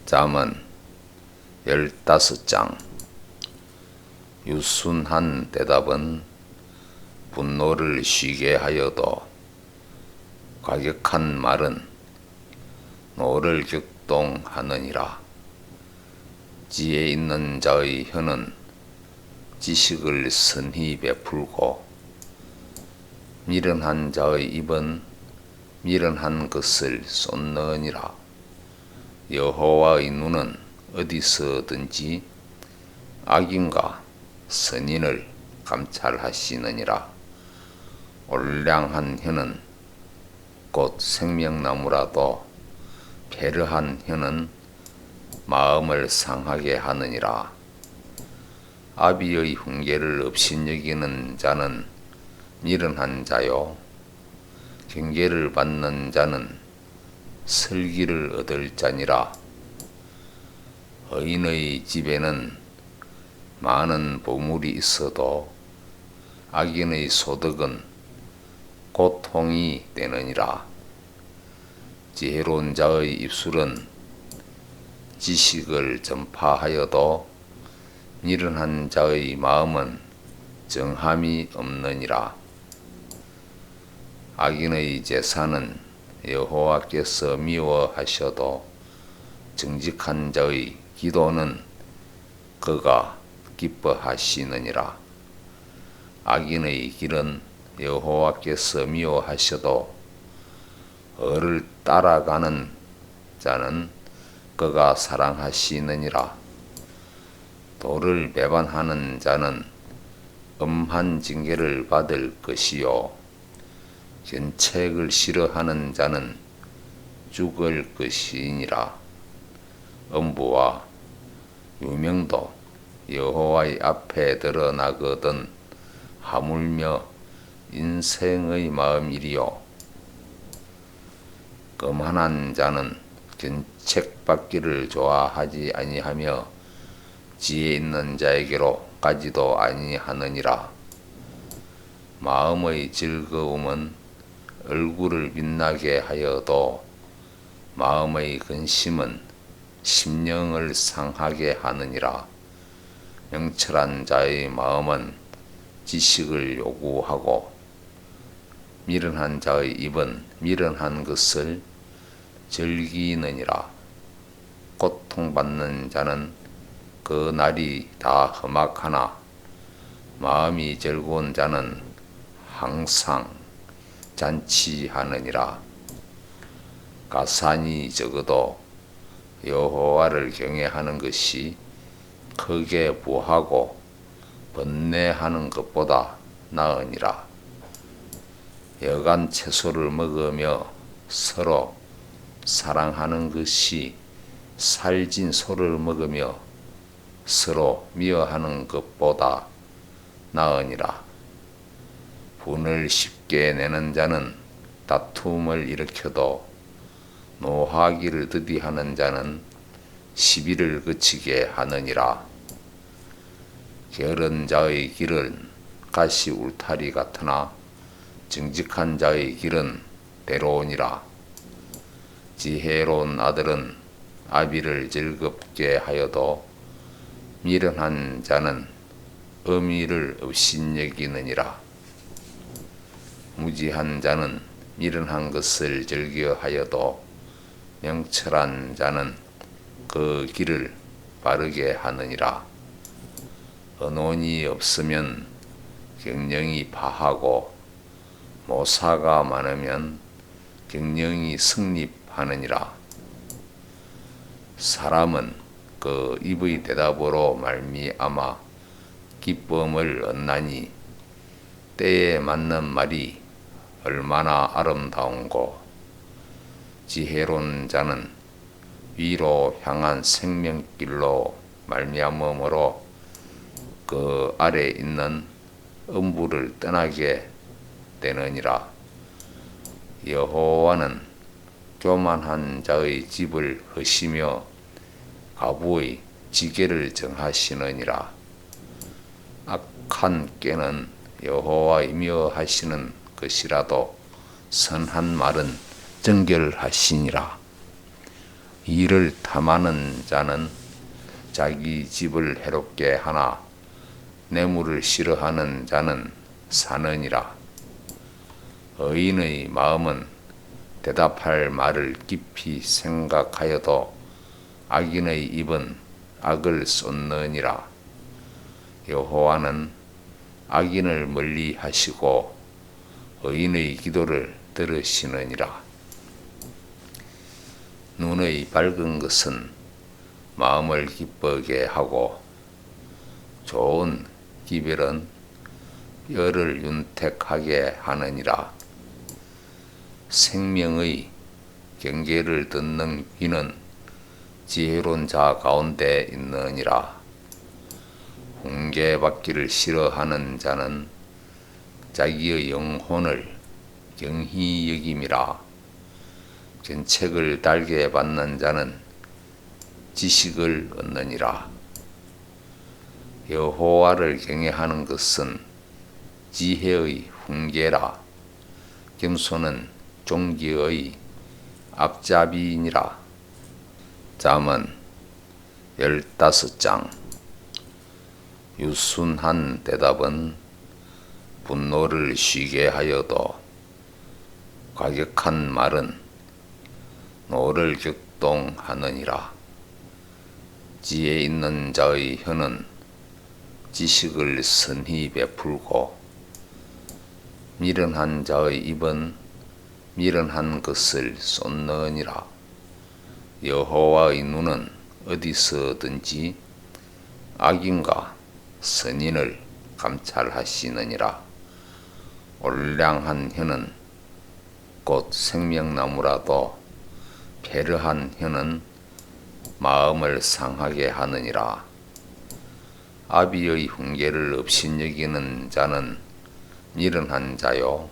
잠언 15장. 유순한 대답은 분노를 쉬게 하여도 과격한 말은 노를 격동하느니라. 지혜 있는 자의 혀는 지식을 선히 베풀고 미련한 자의 입은 미련한 것을 쏟느니라. 여호와의 눈은 어디서든지 악인과 선인을 감찰하시느니라. 올량한 혀는 곧 생명나무라도 패르한 혀는 마음을 상하게 하느니라. 아비의 훈계를 업신여기는 자는 미련한 자요, 경계를 받는 자는 슬기를 얻을 자니라. 의인의 집에는 많은 보물이 있어도 악인의 소득은 고통이 되느니라. 지혜로운 자의 입술은 지식을 전파하여도 미련한 자의 마음은 정함이 없느니라. 악인의 제사는 여호와께서 미워하셔도 정직한 자의 기도는 그가 기뻐하시느니라. 악인의 길은 여호와께서 미워하셔도 을을 따라가는 자는 그가 사랑하시느니라. 도를 배반하는 자는 엄한 징계를 받을 것이요, 견책을 싫어하는 자는 죽을 것이니라. 엄부와 유명도 여호와의 앞에 드러나거든 하물며 인생의 마음이리요. 거만한 자는 견책받기를 좋아하지 아니하며 지혜 있는 자에게로 가지도 아니하느니라. 마음의 즐거움은 얼굴을 빛나게 하여도 마음의 근심은 심령을 상하게 하느니라. 명철한 자의 마음은 지식을 요구하고 미련한 자의 입은 미련한 것을 즐기느니라. 고통받는 자는 그 날이 다 험악하나 마음이 즐거운 자는 항상 잔치하느니라. 가산이 적어도 여호와를 경외하는 것이 크게 부하고 번뇌하는 것보다 나으니라. 여간 채소를 먹으며 서로 사랑하는 것이 살진 소를 먹으며 서로 미워하는 것보다 나으니라. 분을 쉽게 내는 자는 다툼을 일으켜도 노하기를 더디하는 자는 시비를 그치게 하느니라. 게으른 자의 길은 가시 울타리 같으나 정직한 자의 길은 대로우니라. 지혜로운 아들은 아비를 즐겁게 하여도 미련한 자는 어미를 업신여기느니라. 무지한 자는 미련한 것을 즐겨하여도 명철한 자는 그 길을 바르게 하느니라. 언혼이 없으면 경영이 파하고 모사가 많으면 경영이 성립하느니라. 사람은 그 입의 대답으로 말미암아 기쁨을 얻나니 때에 맞는 말이 얼마나 아름다운고. 지혜로운 자는 위로 향한 생명길로 말미암음으로 그 아래 있는 음부를 떠나게 되느니라. 여호와는 교만한 자의 집을 허시며 가부의 지계를 정하시느니라. 악한 꾀는 여호와의 미워하시는 것이라도 선한 말은 정결하시니라. 이를 탐하는 자는 자기 집을 해롭게 하나 뇌물을 싫어하는 자는 사느니라. 의인의 마음은 대답할 말을 깊이 생각하여도 악인의 입은 악을 쏟느니라. 여호와는 악인을 멀리 하시고 의인의 기도를 들으시느니라. 눈의 밝은 것은 마음을 기쁘게 하고 좋은 기별은 뼈를 윤택하게 하느니라. 생명의 경계를 듣는 귀는 지혜로운 자 가운데 있느니라. 훈계받기를 싫어하는 자는 자기의 영혼을 경히 여김이라. 견책을 달게 받는 자는 지식을 얻느니라. 여호와를 경외하는 것은 지혜의 훈계라. 겸손은 종기의 앞잡이니라. 잠언 15장. 유순한 대답은 분노를 쉬게 하여도 과격한 말은 노를 격동하느니라. 지혜 있는 자의 혀는 지식을 선히 베풀고 미련한 자의 입은 미련한 것을 쏟느니라. 여호와의 눈은 어디서든지 악인과 선인을 감찰하시느니라. 올량한 혀는 곧 생명나무라도 패르한 혀는 마음을 상하게 하느니라. 아비의 훈계를 업신여기는 자는 미련한 자요,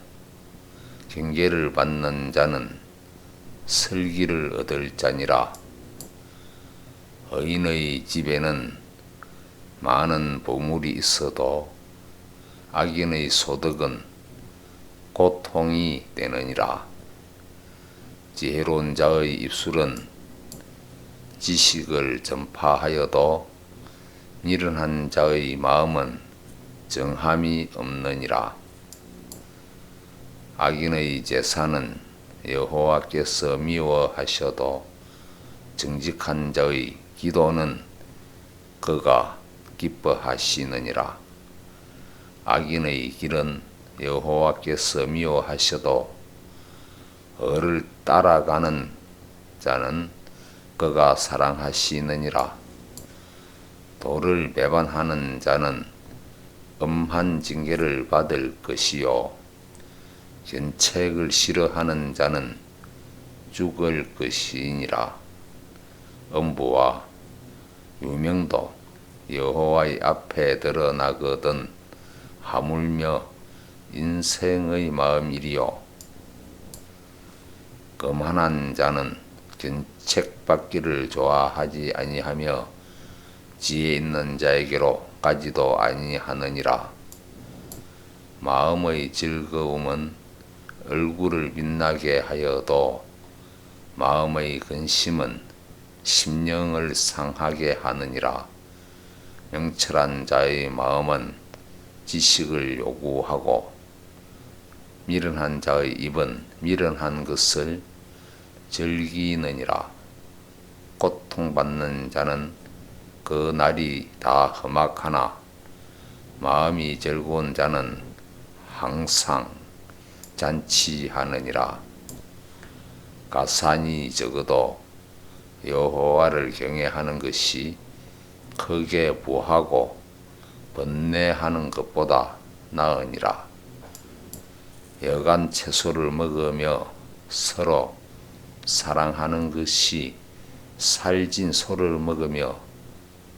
경계를 받는 자는 슬기를 얻을 자니라. 의인의 집에는 많은 보물이 있어도 악인의 소득은 고통이 되느니라. 지혜로운 자의 입술은 지식을 전파하여도 미련한 자의 마음은 정함이 없느니라. 악인의 제사는 여호와께서 미워하셔도 정직한 자의 기도는 그가 기뻐하시느니라. 악인의 길은 여호와께서 미워하셔도 을을 따라가는 자는 그가 사랑하시느니라. 도를 배반하는 자는 엄한 징계를 받을 것이요, 견책을 싫어하는 자는 죽을 것이니라. 엄부와 유명도 여호와의 앞에 드러나거든 하물며 인생의 마음이리요. 거만한 자는 견책받기를 좋아하지 아니하며 지혜 있는 자에게로 가지도 아니하느니라. 마음의 즐거움은 얼굴을 빛나게 하여도 마음의 근심은 심령을 상하게 하느니라. 명철한 자의 마음은 지식을 요구하고 미련한 자의 입은 미련한 것을 즐기느니라. 고통받는 자는 그 날이 다 험악하나 마음이 즐거운 자는 항상 잔치하느니라. 가산이 적어도 여호와를 경외하는 것이 크게 부하고 번뇌하는 것보다 나으니라. 여간 채소를 먹으며 서로 사랑하는 것이 살진 소를 먹으며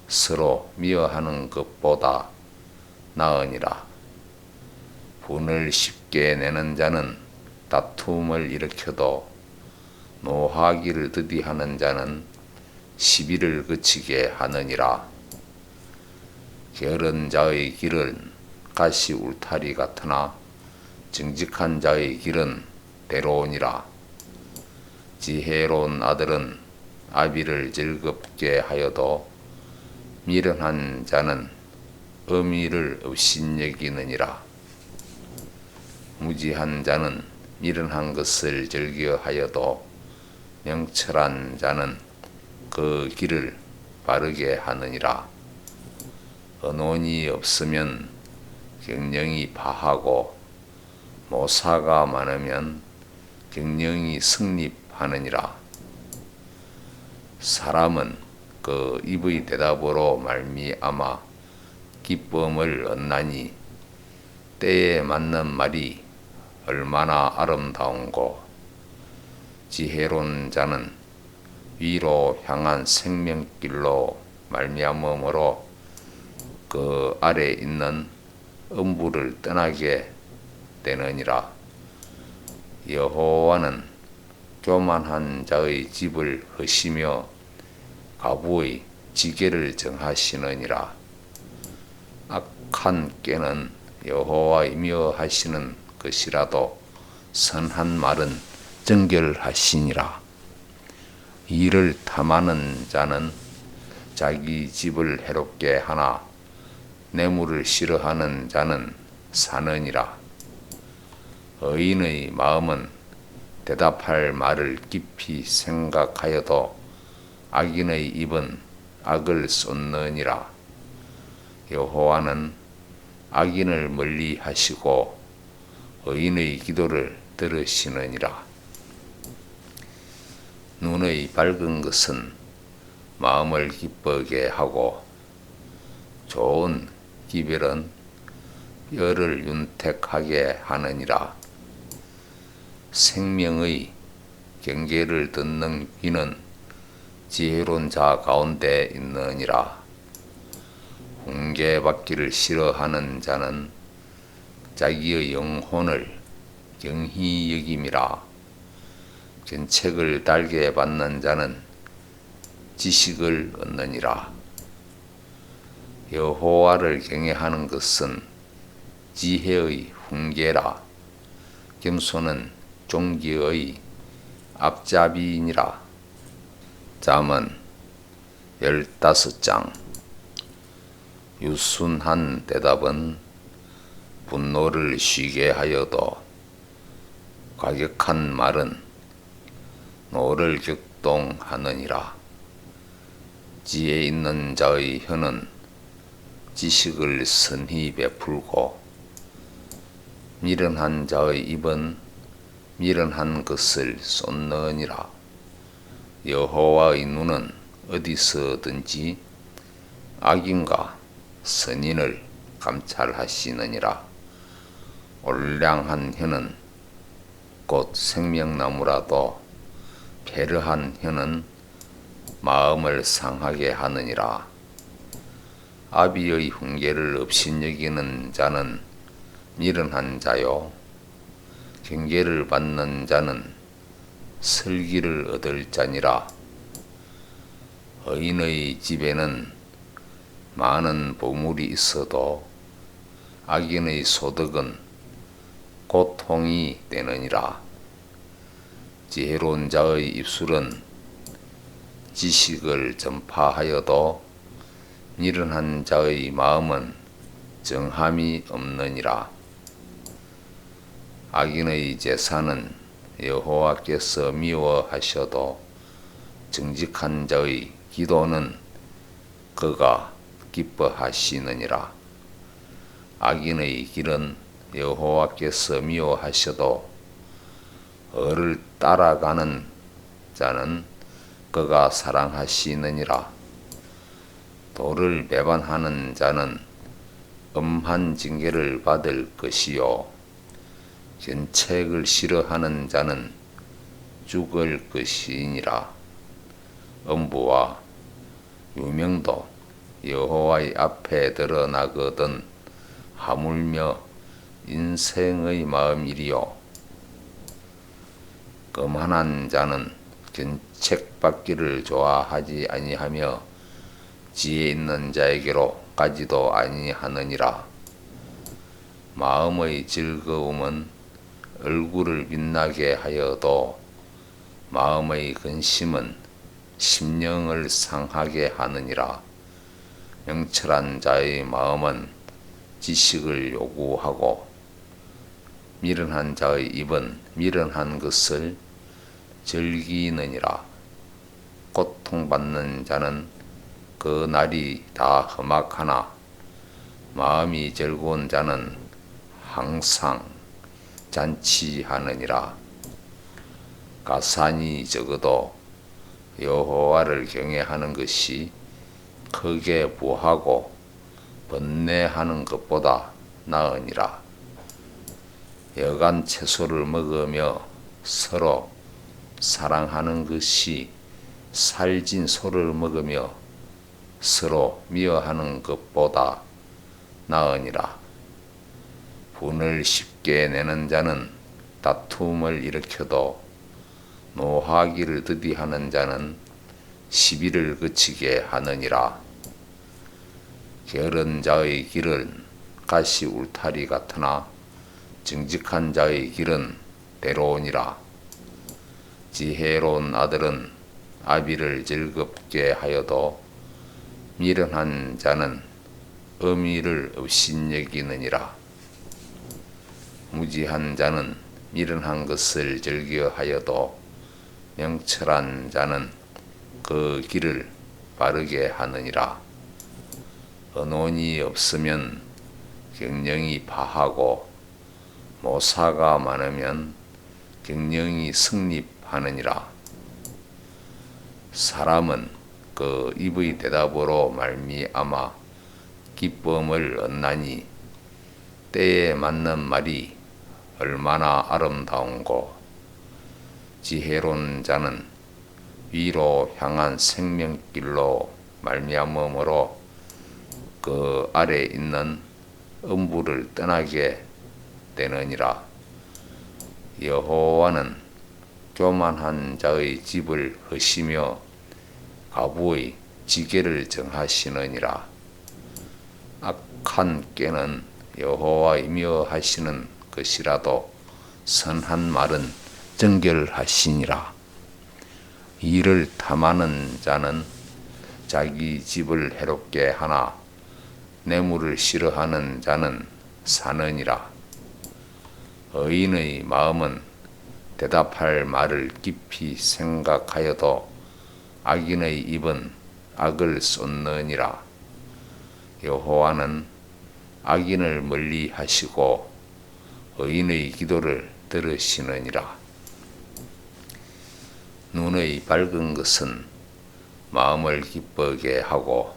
서로 미워하는 것보다 나으니라. 분을 쉽게 내는 자는 다툼을 일으켜도 노하기를 더디하는 자는 시비를 그치게 하느니라. 게으른 자의 길은 가시 울타리 같으나 정직한 자의 길은 대로우니라. 지혜로운 아들은 아비를 즐겁게 하여도 미련한 자는 의미를 업신여기느니라. 무지한 자는 미련한 것을 즐겨하여도 명철한 자는 그 길을 바르게 하느니라. 언혼이 없으면 경영이 파하고 모사가 많으면 경영이 성립하느니라. 사람은 그 입의 대답으로 말미암아 기쁨을 얻나니 때에 맞는 말이 얼마나 아름다운고. 지혜로운 자는 위로 향한 생명길로 말미암음으로 그 아래 있는 음부를 떠나게 되느니라. 여호와는 교만한 자의 집을 허시며 가부의 지게를 정하시느니라. 악한 꾀는 여호와이며 하시는 것이라도 선한 말은 정결하시니라. 이를 탐하는 자는 자기 집을 해롭게 하나 뇌물을 싫어하는 자는 사느니라. 의인의 마음은 대답할 말을 깊이 생각하여도 악인의 입은 악을 쏟느니라. 여호와는 악인을 멀리 하시고 의인의 기도를 들으시느니라. 눈의 밝은 것은 마음을 기쁘게 하고 좋은 기별은 뼈를 윤택하게 하느니라. 생명의 경계를 듣는 귀는 지혜로운 자 가운데 있느니라. 훈계받기를 싫어하는 자는 자기의 영혼을 경히 여김이라. 견책을 달게 받는 자는 지식을 얻느니라. 여호와를 경외하는 것은 지혜의 훈계라. 겸손은 종기의 앞잡이니라. 잠언 15장. 유순한 대답은 분노를 쉬게 하여도 과격한 말은 노를 격동하느니라. 지혜 있는 자의 혀는 지식을 선히 베풀고 미련한 자의 입은 미련한 것을 쏟느니라. 여호와의 눈은 어디서든지 악인과 선인을 감찰하시느니라. 올량한 혀는 곧 생명나무라도 배려한 혀는 마음을 상하게 하느니라. 아비의 훈계를 업신여기는 자는 미련한 자요, 경계를 받는 자는 슬기를 얻을 자니라. 의인의 집에는 많은 보물이 있어도 악인의 소득은 고통이 되느니라. 지혜로운 자의 입술은 지식을 전파하여도 미련한 자의 마음은 정함이 없느니라. 악인의 제사는 여호와께서 미워하셔도 정직한 자의 기도는 그가 기뻐하시느니라. 악인의 길은 여호와께서 미워하셔도 을을 따라가는 자는 그가 사랑하시느니라. 도를 배반하는 자는 엄한 징계를 받을 것이요, 견책을 싫어하는 자는 죽을 것이니라. 음부와 유명도 여호와의 앞에 드러나거든 하물며 인생의 마음이리요. 거만한 자는 견책받기를 좋아하지 아니하며 지혜 있는 자에게로 가지도 아니하느니라. 마음의 즐거움은 얼굴을 빛나게 하여도 마음의 근심은 심령을 상하게 하느니라. 명철한 자의 마음은 지식을 요구하고 미련한 자의 입은 미련한 것을 즐기느니라. 고통받는 자는 그 날이 다 험악하나 마음이 즐거운 자는 항상 잔치하느니라. 가산이 적어도 여호와를 경외하는 것이 크게 부하고 번뇌하는 것보다 나으니라. 여간 채소를 먹으며 서로 사랑하는 것이 살진 소를 먹으며 서로 미워하는 것보다 나으니라. 분을 쉽게 내는 자는 다툼을 일으켜도 노하기를 더디하는 자는 시비를 그치게 하느니라. 게으른 자의 길은 가시 울타리 같으나 정직한 자의 길은 대로우니라. 지혜로운 아들은 아비를 즐겁게 하여도 미련한 자는 의미를 업신여기느니라. 무지한 자는 미련한 것을 즐겨하여도 명철한 자는 그 길을 바르게 하느니라. 언론이 없으면 경영이 파하고 모사가 많으면 경영이 성립하느니라. 사람은 그 입의 대답으로 말미암아 기쁨을 얻나니 때에 맞는 말이 얼마나 아름다운고. 지혜로운 자는 위로 향한 생명길로 말미암음으로 그 아래 있는 음부를 떠나게 되느니라. 여호와는 교만한 자의 집을 허시며 가부의 지게를 정하시느니라. 악한 꾀는 여호와이며 하시는 것이라도 선한 말은 정결하시니라. 이를 탐하는 자는 자기 집을 해롭게 하나 뇌물을 싫어하는 자는 사느니라. 의인의 마음은 대답할 말을 깊이 생각하여도 악인의 입은 악을 쏟느니라. 여호와는 악인을 멀리 하시고 의인의 기도를 들으시느니라. 눈의 밝은 것은 마음을 기쁘게 하고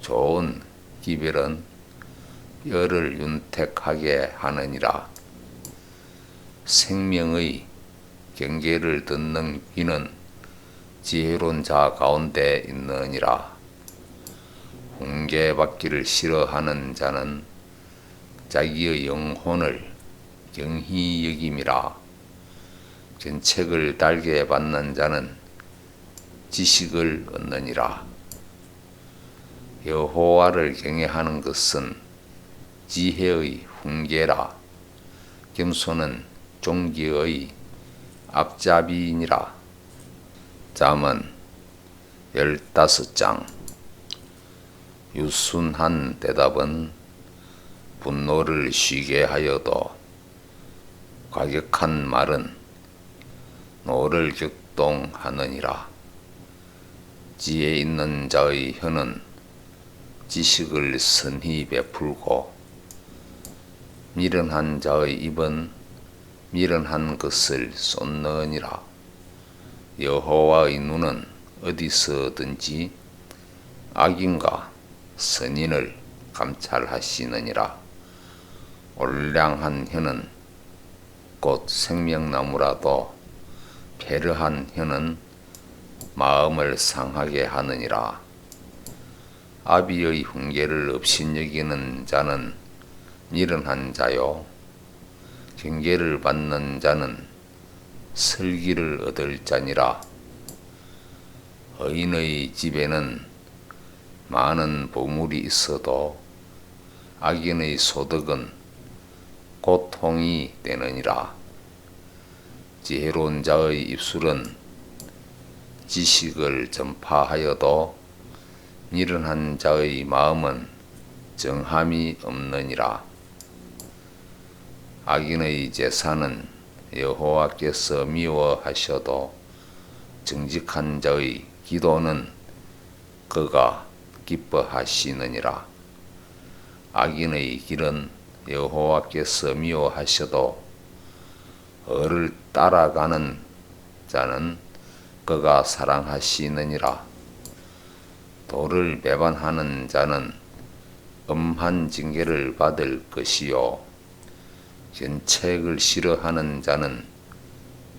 좋은 기별은 뼈를 윤택하게 하느니라. 생명의 경계를 듣는 귀는 지혜로운 자 가운데 있느니라. 훈계받기를 싫어하는 자는 자기의 영혼을 경히 여김이라. 견책을 달게 받는 자는 지식을 얻느니라. 여호와를 경외하는 것은 지혜의 훈계라. 겸손은 종기의 앞잡이니라. 잠언 15장. 유순한 대답은 분노를 쉬게 하여도 과격한 말은 노를 격동하느니라. 지혜 있는 자의 혀는 지식을 선히 베풀고 미련한 자의 입은 미련한 것을 쏟느니라. 여호와의 눈은 어디서든지 악인과 선인을 감찰하시느니라. 올량한 혀는 곧 생명나무라도 배려한 혀는 마음을 상하게 하느니라. 아비의 훈계를 업신여기는 자는 미련한 자요 경계를 받는 자는 슬기를 얻을 자니라. 의인의 집에는 많은 보물이 있어도 악인의 소득은 고통이 되느니라. 지혜로운 자의 입술은 지식을 전파하여도 미련한 자의 마음은 정함이 없느니라. 악인의 제사는 여호와께서 미워하셔도 정직한 자의 기도는 그가 기뻐하시느니라. 악인의 길은 여호와께서 미워하셔도 을을 따라가는 자는 그가 사랑하시느니라. 도를 배반하는 자는 엄한 징계를 받을 것이요 견책을 싫어하는 자는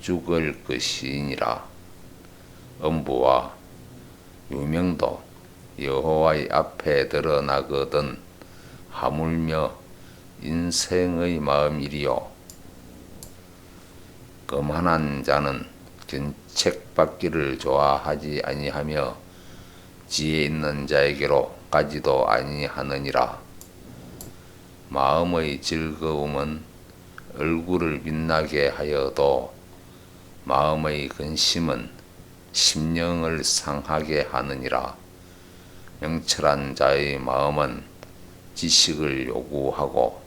죽을 것이니라. 엄부와 유명도 여호와의 앞에 드러나거든 하물며 인생의 마음이리요. 거만한 자는 견책받기를 좋아하지 아니하며 지혜 있는 자에게로 가지도 아니하느니라. 마음의 즐거움은 얼굴을 빛나게 하여도 마음의 근심은 심령을 상하게 하느니라. 명철한 자의 마음은 지식을 요구하고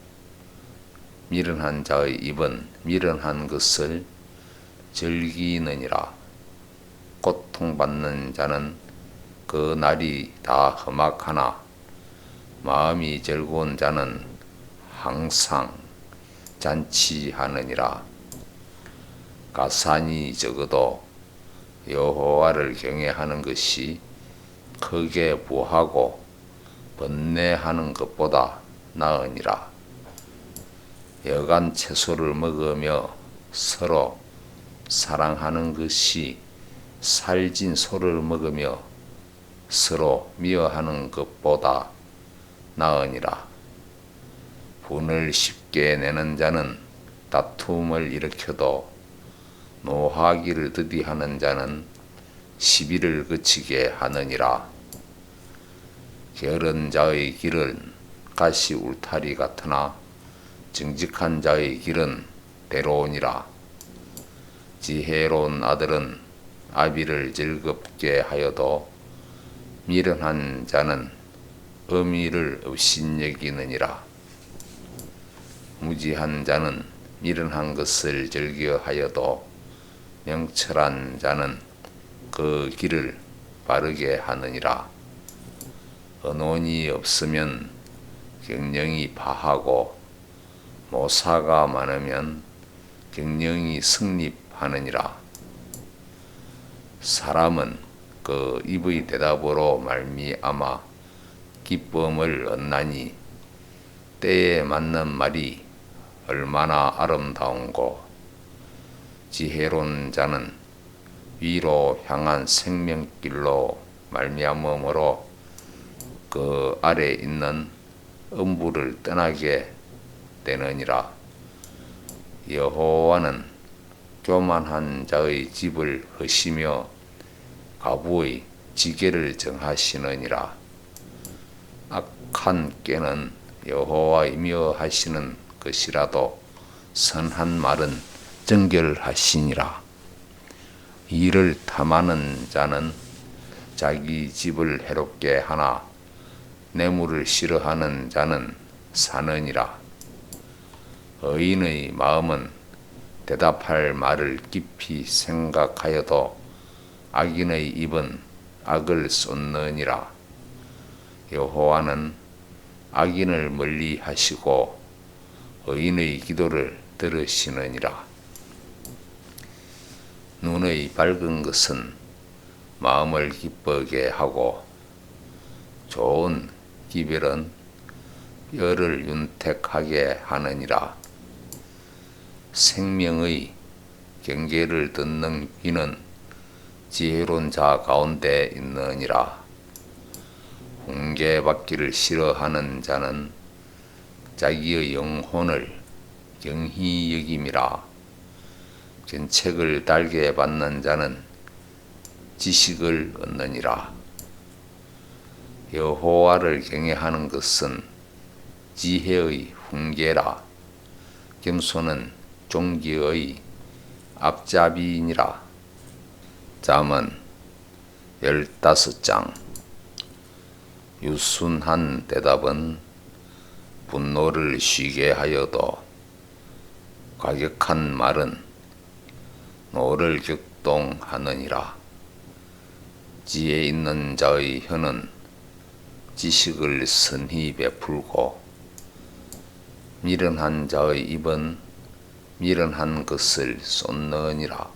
미련한 자의 입은 미련한 것을 즐기느니라. 고통받는 자는 그 날이 다 험악하나 마음이 즐거운 자는 항상 잔치하느니라. 가산이 적어도 여호와를 경외하는 것이 크게 부하고 번뇌하는 것보다 나으니라. 여간 채소를 먹으며 서로 사랑하는 것이 살진 소를 먹으며 서로 미워하는 것보다 나으니라. 분을 쉽게 내는 자는 다툼을 일으켜도 노하기를 더디하는 자는 시비를 그치게 하느니라. 게으른 자의 길은 가시 울타리 같으나 정직한 자의 길은 대로우니라. 지혜로운 아들은 아비를 즐겁게 하여도 미련한 자는 의미를 업신여기느니라. 무지한 자는 미련한 것을 즐겨하여도 명철한 자는 그 길을 바르게 하느니라. 언혼이 없으면 경영이 파하고 모사가 많으면 경영이 승립하느니라. 사람은 그 입의 대답으로 말미암아 기쁨을 얻나니 때에 맞는 말이 얼마나 아름다운고. 지혜로운 자는 위로 향한 생명길로 말미암음으로 그 아래 있는 음부를 떠나게 되느니라. 여호와는 교만한 자의 집을 허시며 가부의 지게를 정하시느니라. 악한 꾀는 여호와의 미워하시는 것이라도 선한 말은 정결하시니라. 이를 탐하는 자는 자기 집을 해롭게 하나 뇌물을 싫어하는 자는 사느니라. 의인의 마음은 대답할 말을 깊이 생각하여도 악인의 입은 악을 쏟느니라. 여호와는 악인을 멀리 하시고 의인의 기도를 들으시느니라. 눈의 밝은 것은 마음을 기쁘게 하고 좋은 기별은 뼈를 윤택하게 하느니라. 생명의 경계를 듣는 귀는 지혜로운 자 가운데 있느니라. 훈계받기를 싫어하는 자는 자기의 영혼을 경히 여김이라. 견책을 달게 받는 자는 지식을 얻느니라. 여호와를 경외하는 것은 지혜의 훈계라. 겸손은 종기의 앞잡이니라. 잠은 15장. 유순한 대답은 분노를 쉬게 하여도 과격한 말은 노를 격동하느니라. 지혜 있는 자의 혀는 지식을 선히 베풀고 미련한 자의 입은 미련한 것을 쏟느니라.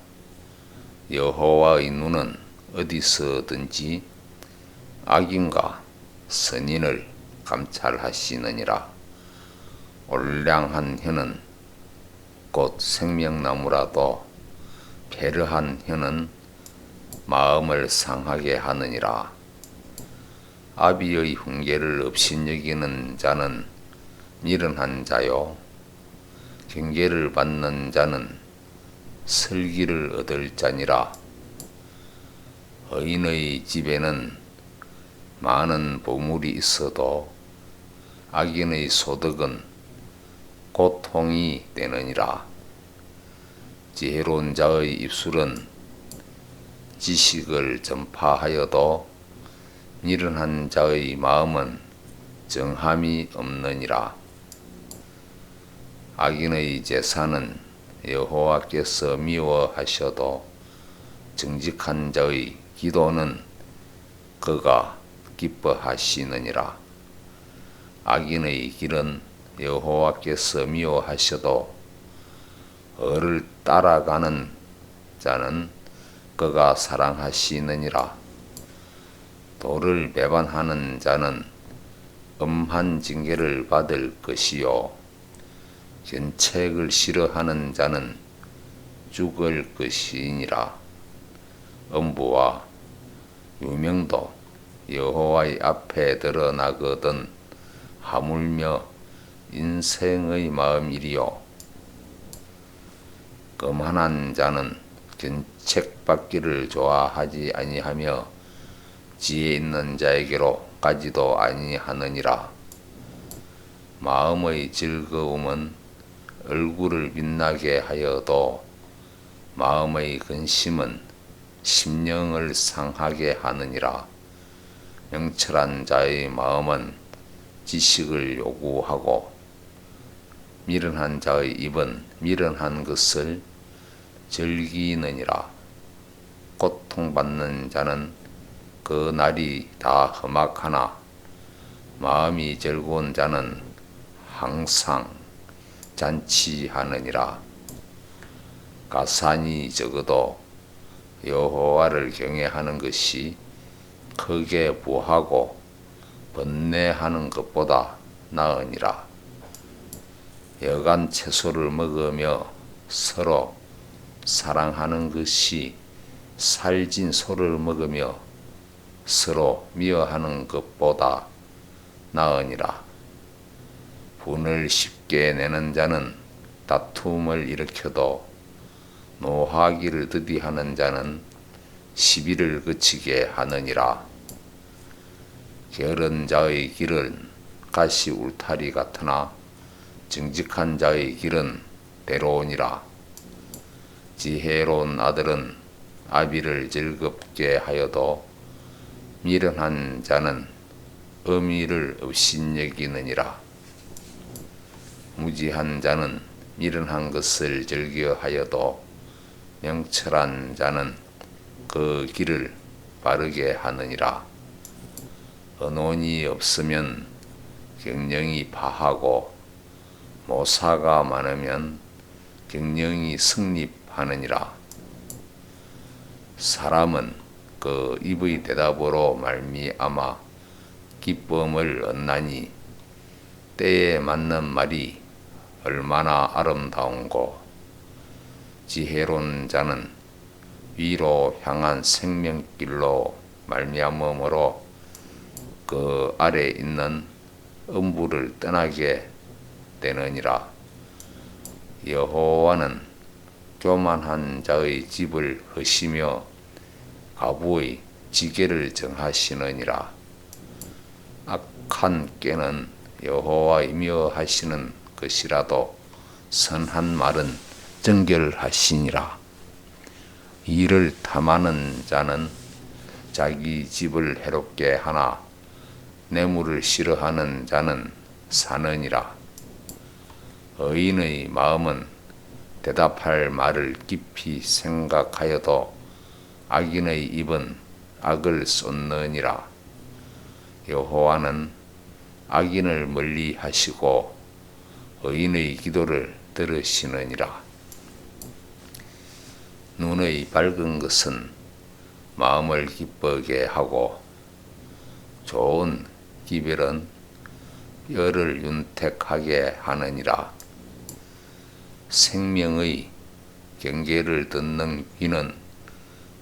여호와의 눈은 어디서든지 악인과 선인을 감찰하시느니라. 올량한 혀는 곧 생명나무라도 패르한 혀는 마음을 상하게 하느니라. 아비의 훈계를 업신여기는 자는 미련한 자요, 경계를 받는 자는 슬기를 얻을 자니라. 의인의 집에는 많은 보물이 있어도 악인의 소득은 고통이 되느니라. 지혜로운 자의 입술은 지식을 전파하여도 미련한 자의 마음은 정함이 없느니라. 악인의 제사는 여호와께서 미워하셔도 정직한 자의 기도는 그가 기뻐하시느니라. 악인의 길은 여호와께서 미워하셔도 어를 따라가는 자는 그가 사랑하시느니라. 도를 배반하는 자는 엄한 징계를 받을 것이요, 견책을 싫어하는 자는 죽을 것이니라. 엄부와 유명도 여호와의 앞에 드러나거든 하물며 인생의 마음이리요. 거만한 자는 견책받기를 좋아하지 아니하며 지혜 있는 자에게로 가지도 아니하느니라. 마음의 즐거움은 얼굴을 빛나게 하여도 마음의 근심은 심령을 상하게 하느니라. 명철한 자의 마음은 지식을 요구하고 미련한 자의 입은 미련한 것을 즐기느니라. 고통받는 자는 그 날이 다 험악하나 마음이 즐거운 자는 항상 잔치하느니라. 가산이 적어도 여호와를 경외하는 것이 크게 부하고 번뇌하는 것보다 나으니라. 여간 채소를 먹으며 서로 사랑하는 것이 살진 소를 먹으며 서로 미워하는 것보다 나으니라. 분을 쉽게 내는 자는 다툼을 일으켜도 노하기를 더디하는 자는 시비를 그치게 하느니라. 게으른 자의 길은 가시 울타리 같으나 정직한 자의 길은 대로우니라. 지혜로운 아들은 아비를 즐겁게 하여도 미련한 자는 어미를 업신여기느니라. 무지한 자는 미련한 것을 즐겨하여도 명철한 자는 그 길을 바르게 하느니라. 언혼이 없으면 경영이 파하고 모사가 많으면 경영이 성립하느니라. 사람은 그 입의 대답으로 말미암아 기쁨을 얻나니 때에 맞는 말이 얼마나 아름다운고. 지혜로운 자는 위로 향한 생명길로 말미암음으로 그 아래 있는 음부를 떠나게 되느니라. 여호와는 교만한 자의 집을 허시며 가부의 지게를 정하시느니라. 악한 꾀는 여호와의 미워하시는 것이라도 선한 말은 정결하시니라. 이를 탐하는 자는 자기 집을 해롭게 하나 뇌물을 싫어하는 자는 사느니라. 의인의 마음은 대답할 말을 깊이 생각하여도 악인의 입은 악을 쏟느니라. 여호와는 악인을 멀리 하시고 의인의 기도를 들으시느니라. 눈의 밝은 것은 마음을 기쁘게 하고 좋은 기별은 뼈를 윤택하게 하느니라. 생명의 경계를 듣는 귀는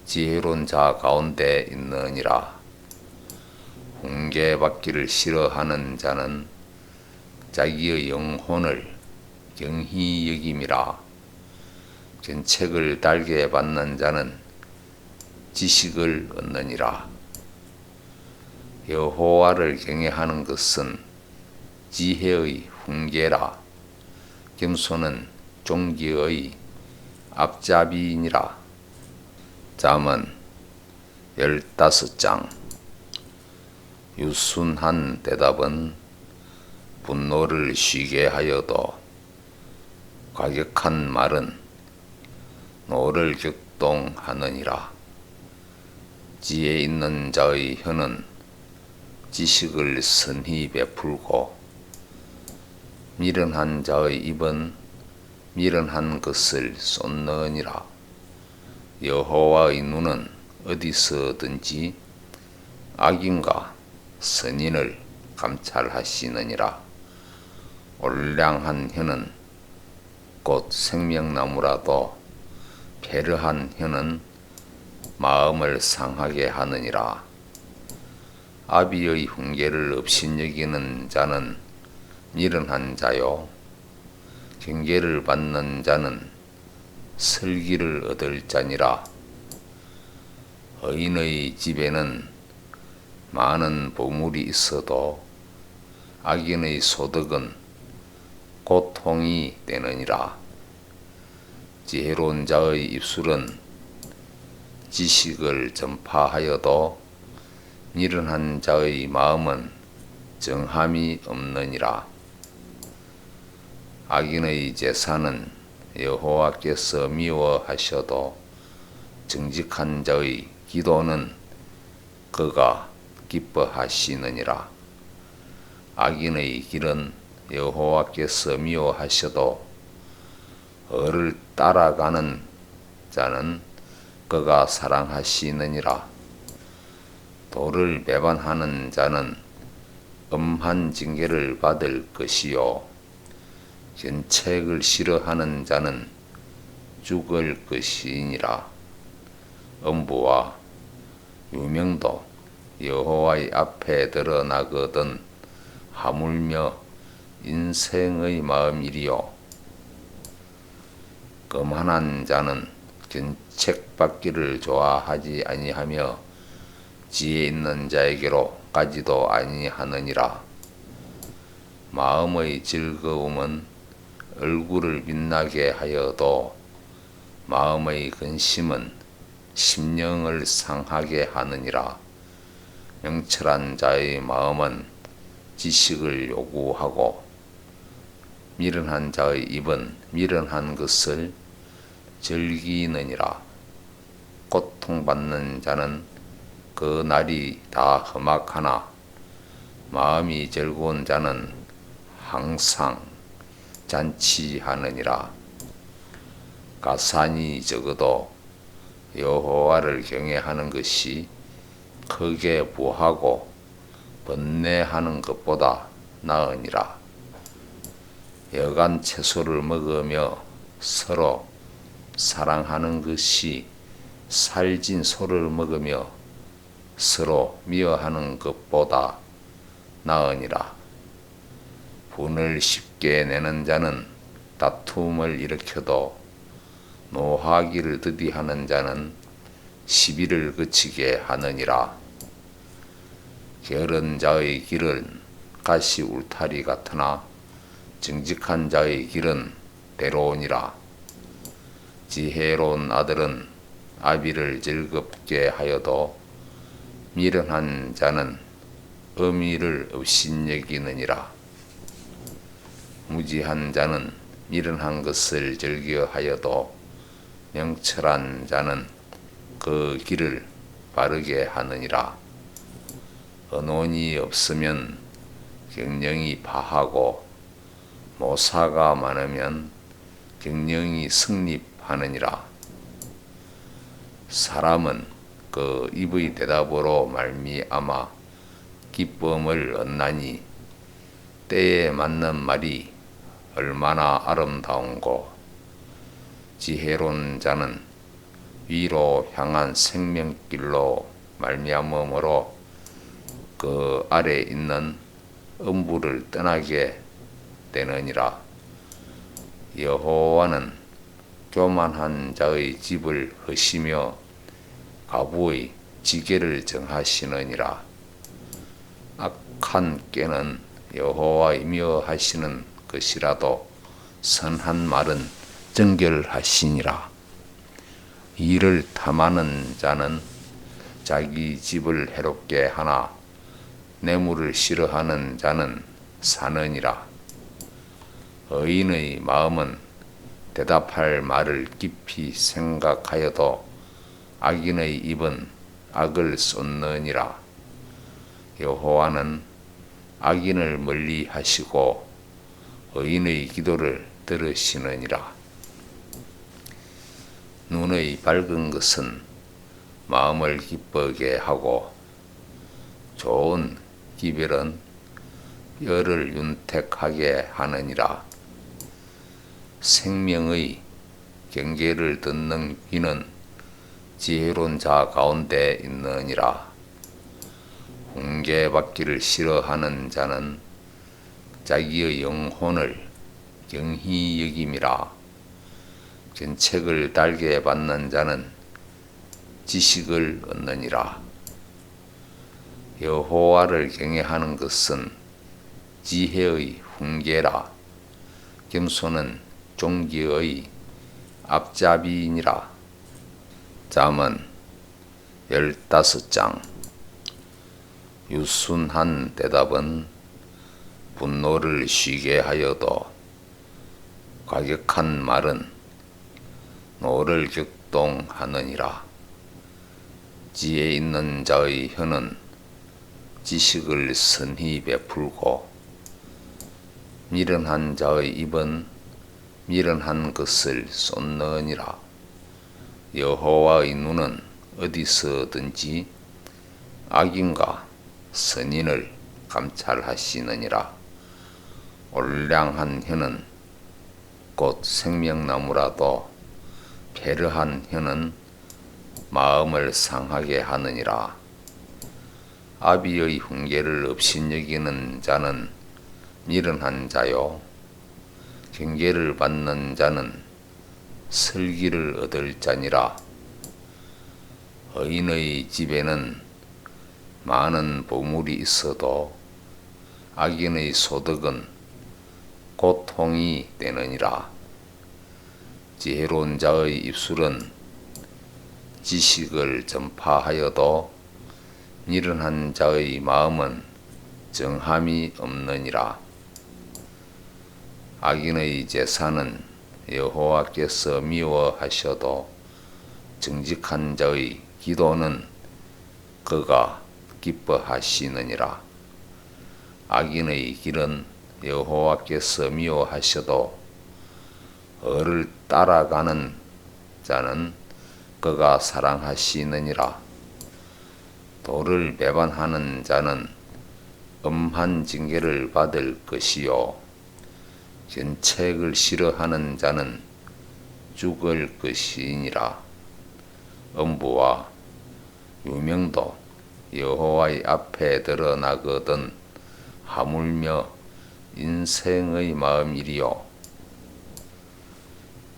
지혜로운 자 가운데 있느니라. 훈계받기를 싫어하는 자는 자기의 영혼을 경히 여김이라. 견책을 달게 받는 자는 지식을 얻느니라. 여호와를 경외하는 것은 지혜의 훈계라. 겸손은 종기의 앞잡이니라. 잠언 15장. 유순한 대답은 분노를 쉬게 하여도 과격한 말은 노를 격동하느니라. 지혜 있는 자의 혀는 지식을 선히 베풀고 미련한 자의 입은 미련한 것을 쏟느니라. 여호와의 눈은 어디서든지 악인과 선인을 감찰하시느니라. 올량한 혀는 곧 생명나무라도 배려한 혀는 마음을 상하게 하느니라. 아비의 훈계를 업신여기는 자는 미련한 자요, 경계를 받는 자는 슬기를 얻을 자니라. 의인의 집에는 많은 보물이 있어도 악인의 소득은 고통이 되느니라. 지혜로운 자의 입술은 지식을 전파하여도 미련한 자의 마음은 정함이 없느니라. 악인의 제사는 여호와께서 미워하셔도 정직한 자의 기도는 그가 기뻐하시느니라. 악인의 길은 여호와께서 미워하셔도 을을 따라가는 자는 그가 사랑하시느니라. 도를 배반하는 자는 엄한 징계를 받을 것이요, 견책을 싫어하는 자는 죽을 것이니라. 엄부와 유명도 여호와의 앞에 드러나거든 하물며 인생의 마음이리요. 거만한 자는 견책받기를 좋아하지 아니하며 지혜 있는 자에게로 가지도 아니하느니라. 마음의 즐거움은 얼굴을 빛나게 하여도 마음의 근심은 심령을 상하게 하느니라. 명철한 자의 마음은 지식을 요구하고 미련한 자의 입은 미련한 것을 즐기느니라. 고통받는 자는 그 날이 다 험악하나 마음이 즐거운 자는 항상 잔치하느니라. 가산이 적어도 여호와를 경외하는 것이 크게 부하고 번뇌하는 것보다 나으니라. 여간 채소를 먹으며 서로 사랑하는 것이 살진 소를 먹으며 서로 미워하는 것보다 나으니라. 분을 쉽게 내는 자는 다툼을 일으켜도 노하기를 더디하는 자는 시비를 그치게 하느니라. 게으른 자의 길은 가시 울타리 같으나 정직한 자의 길은 대로우니라. 지혜로운 아들은 아비를 즐겁게 하여도 미련한 자는 의미를 업신여기느니라. 무지한 자는 미련한 것을 즐겨하여도 명철한 자는 그 길을 바르게 하느니라. 언혼이 없으면 경영이 파하고 모사가 많으면 경영이 성립하느니라. 사람은 그 입의 대답으로 말미암아 기쁨을 얻나니 때에 맞는 말이 얼마나 아름다운고. 지혜로운 자는 위로 향한 생명길로 말미암음으로 그 아래 있는 음부를 떠나게 되느니라. 여호와는 교만한 자의 집을 허시며 가부의 지게를 정하시느니라. 악한 꾀는 여호와이며 하시는 것이라도 선한 말은 정결하시니라. 이를 탐하는 자는 자기 집을 해롭게 하나 뇌물을 싫어하는 자는 사느니라. 의인의 마음은 대답할 말을 깊이 생각하여도 악인의 입은 악을 쏟느니라. 여호와는 악인을 멀리 하시고 의인의 기도를 들으시느니라. 눈의 밝은 것은 마음을 기쁘게 하고 좋은 기별은 뼈를 윤택하게 하느니라. 생명의 경계를 듣는 귀는 지혜로운 자 가운데 있느니라. 훈계받기를 싫어하는 자는 자기의 영혼을 경히 여김이라. 견책을 달게 받는 자는 지식을 얻느니라. 여호와를 경외하는 것은 지혜의 훈계라. 겸손은 종기의 앞잡이니라. 잠언 15장. 유순한 대답은 분노를 쉬게 하여도 과격한 말은 노를 격동하느니라. 지혜 있는 자의 혀는 지식을 선히 베풀고 미련한 자의 입은 미련한 것을 쏟느니라. 여호와의 눈은 어디서든지 악인과 선인을 감찰하시느니라. 올량한 혀는 곧 생명나무라도 배려한 혀는 마음을 상하게 하느니라. 아비의 훈계를 업신여기는 자는 미련한 자요, 경계를 받는 자는 슬기를 얻을 자니라. 의인의 집에는 많은 보물이 있어도 악인의 소득은 고통이 되느니라. 지혜로운 자의 입술은 지식을 전파하여도 미련한 자의 마음은 정함이 없느니라. 악인의 제사는 여호와께서 미워하셔도 정직한 자의 기도는 그가 기뻐하시느니라. 악인의 길은 여호와께서 미워하셔도 을을 따라가는 자는 그가 사랑하시느니라. 도를 배반하는 자는 엄한 징계를 받을 것이요, 견책을 싫어하는 자는 죽을 것이니라. 음부와 유명도 여호와의 앞에 드러나거든 하물며 인생의 마음이리요.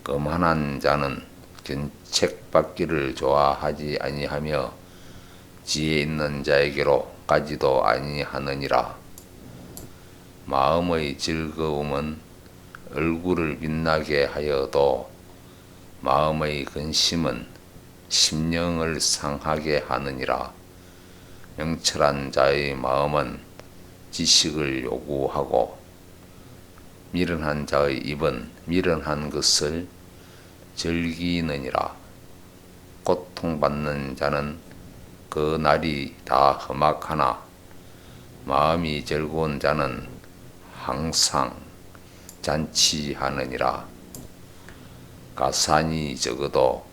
거만한 자는 견책받기를 좋아하지 아니하며 지혜 있는 자에게로 가지도 아니하느니라. 마음의 즐거움은 얼굴을 빛나게 하여도 마음의 근심은 심령을 상하게 하느니라. 명철한 자의 마음은 지식을 요구하고 미련한 자의 입은 미련한 것을 즐기느니라. 고통받는 자는 그 날이 다 험악하나 마음이 즐거운 자는 항상 잔치하느니라. 가산이 적어도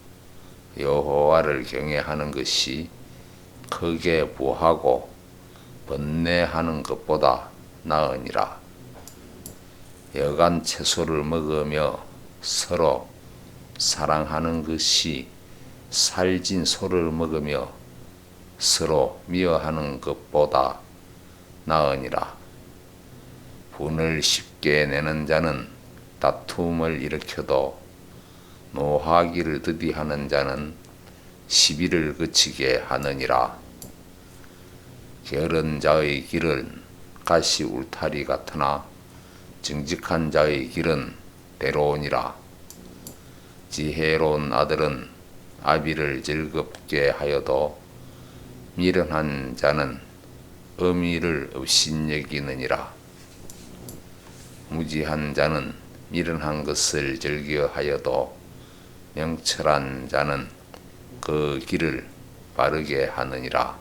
여호와를 경외하는 것이 크게 부하고 번뇌하는 것보다 나으니라. 여간 채소를 먹으며 서로 사랑하는 것이 살진 소를 먹으며 서로 미워하는 것보다 나으니라. 분을 쉽게 내는 자는 다툼을 일으켜도 노하기를 더디하는 자는 시비를 그치게 하느니라. 게으른 자의 길은 가시 울타리 같으나 정직한 자의 길은 대로우니라. 지혜로운 아들은 아비를 즐겁게 하여도 미련한 자는 의미를 업신여기느니라. 무지한 자는 미련한 것을 즐겨하여도 명철한 자는 그 길을 바르게 하느니라.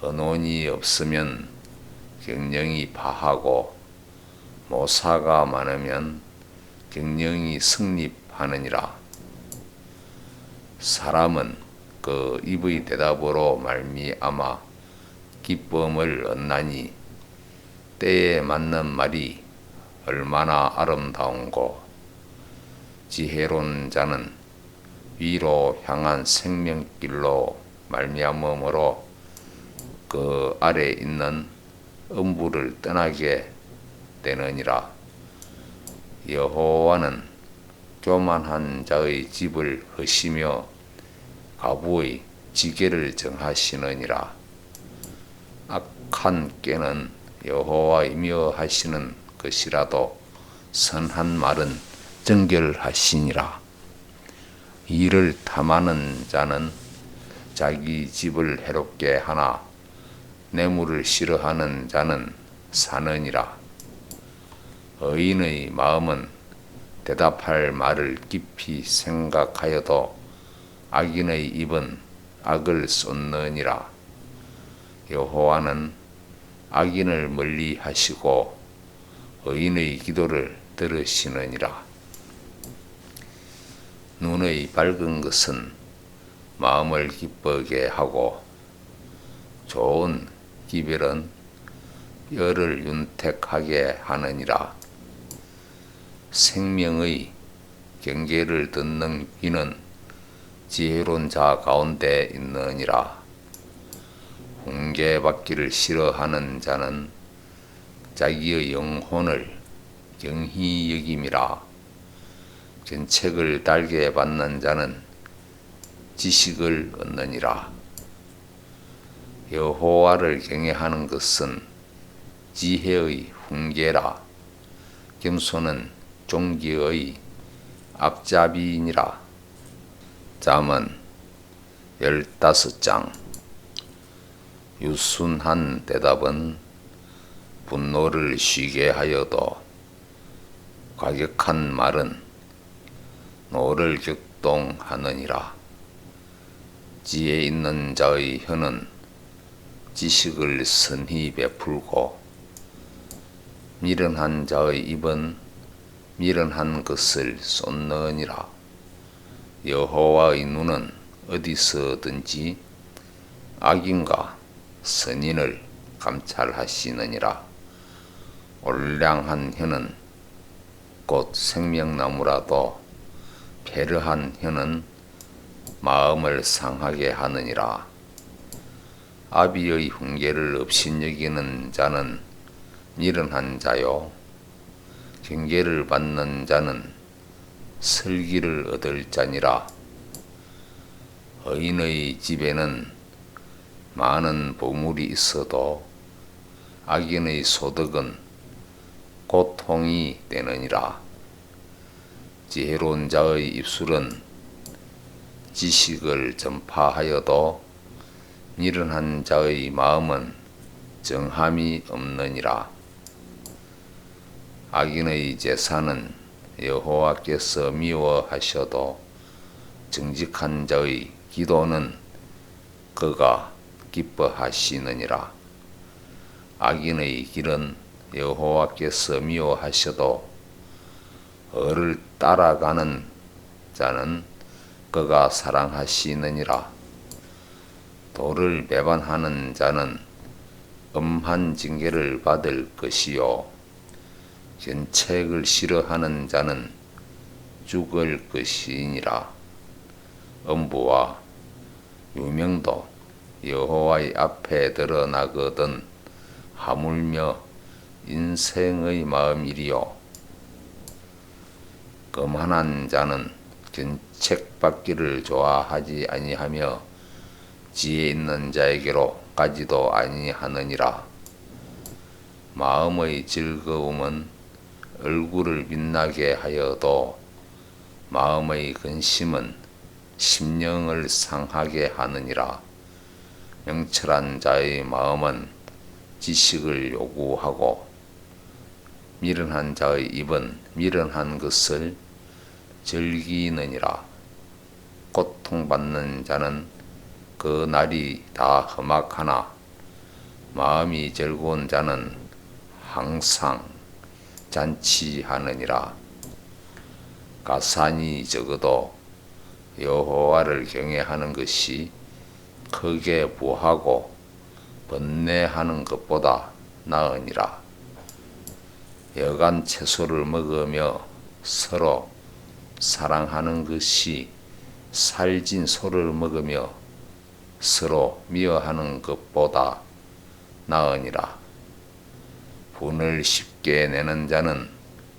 언혼이 없으면 경영이 파하고 모사가 많으면 경영이 성립하느니라. 사람은 그 입의 대답으로 말미암아 기쁨을 얻나니 때에 맞는 말이 얼마나 아름다운고. 지혜로운 자는 위로 향한 생명길로 말미암음으로 그 아래 있는 음부를 떠나게 되느니라. 여호와는 교만한 자의 집을 허시며 가부의 지게를 정하시느니라. 악한 꾀는 여호와이며 하시는 것이라도 선한 말은 정결하시니라. 이를 탐하는 자는 자기 집을 해롭게 하나 뇌물을 싫어하는 자는 사느니라. 의인의 마음은 대답할 말을 깊이 생각하여도 악인의 입은 악을 쏟느니라. 여호와는 악인을 멀리 하시고 의인의 기도를 들으시느니라. 눈의 밝은 것은 마음을 기쁘게 하고 좋은 기별은 뼈를 윤택하게 하느니라. 생명의 경계를 듣는 귀는 지혜로운 자 가운데 있느니라. 훈계받기를 싫어하는 자는 자기의 영혼을 경히 여김이라. 견책을 달게 받는 자는 지식을 얻느니라. 여호와를 경외하는 것은 지혜의 훈계라. 겸손은 종기의 앞잡이니라. 잠언 15장. 유순한 대답은 분노를 쉬게 하여도 과격한 말은 노를 격동하느니라. 지혜 있는 자의 혀는 지식을 선히 베풀고 미련한 자의 입은 미련한 것을 쏟느니라. 여호와의 눈은 어디서든지 악인과 선인을 감찰하시느니라. 올량한 혀는 곧 생명나무라도 패르한 혀는 마음을 상하게 하느니라. 아비의 훈계를 업신여기는 자는 미련한 자요 경계를 받는 자는 슬기를 얻을 자니라. 의인의 집에는 많은 보물이 있어도 악인의 소득은 고통이 되느니라. 지혜로운 자의 입술은 지식을 전파하여도 미련한 자의 마음은 정함이 없느니라. 악인의 제사는 여호와께서 미워하셔도 정직한 자의 기도는 그가 기뻐하시느니라. 악인의 길은 여호와께서 미워하셔도 을을 따라가는 자는 그가 사랑하시느니라. 도를 배반하는 자는 엄한 징계를 받을 것이요 견책을 싫어하는 자는 죽을 것이니라. 엄부와 유명도 여호와의 앞에 드러나거든 하물며 인생의 마음이리요. 거만한 자는 견책받기를 좋아하지 아니하며 지혜 있는 자에게로 가지도 아니하느니라. 마음의 즐거움은 얼굴을 빛나게 하여도 마음의 근심은 심령을 상하게 하느니라. 명철한 자의 마음은 지식을 요구하고 미련한 자의 입은 미련한 것을 즐기느니라. 고통받는 자는 그 날이 다 험악하나 마음이 즐거운 자는 항상 잔치하느니라. 가산이 적어도 여호와를 경외하는 것이 크게 부하고 번뇌하는 것보다 나으니라. 여간 채소를 먹으며 서로 사랑하는 것이 살진 소를 먹으며 서로 미워하는 것보다 나으니라. 분을 쉽게 내는 자는